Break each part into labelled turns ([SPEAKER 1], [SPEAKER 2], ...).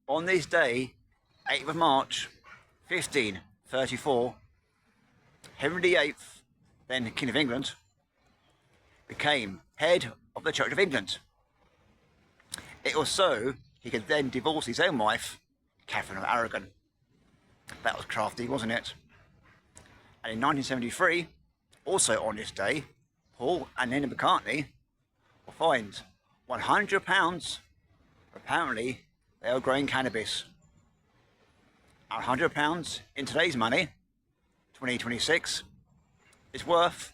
[SPEAKER 1] On this day, 8th of March, 1534, Henry VIII, then King of England, became head of the Church of England. It was so he could then divorce his own wife, Catherine of Aragon. That was crafty, wasn't it? And in 1973, also on this day, Paul and Linda McCartney were fined £100. Apparently, they were growing cannabis. And £100 in today's money, 2026, is worth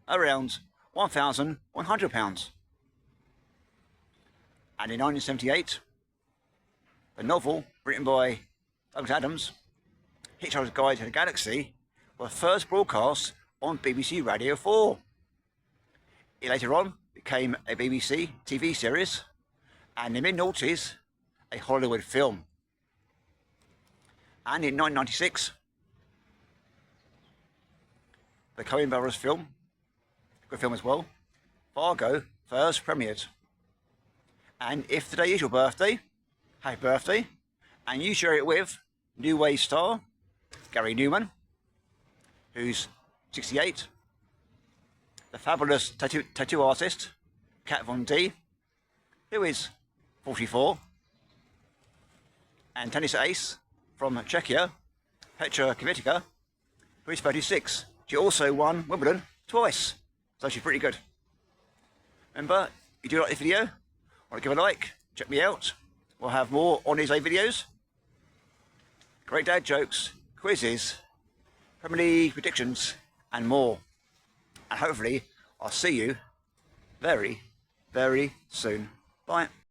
[SPEAKER 1] around £1,100. And in 1978, the novel written by Douglas Adams, Hitchhiker's Guide to the Galaxy, was first broadcast on BBC Radio 4. It later on became a BBC TV series, and in the mid-noughties, a Hollywood film. And in 1996, the Coen Brothers film, good film as well, Fargo, first premiered. And if today is your birthday, happy birthday, and you share it with New Wave star Gary Newman, who's 68, the fabulous tattoo artist Kat Von D, who is 44, and tennis ace from Czechia, Petra Kvitova, who is 36. She also won Wimbledon twice, so she's pretty good. Remember, if you do like this video, want to give a like, check me out. We'll have more on these videos. Great dad jokes, quizzes, Premier League predictions, and more. And hopefully, I'll see you very, very soon. Bye.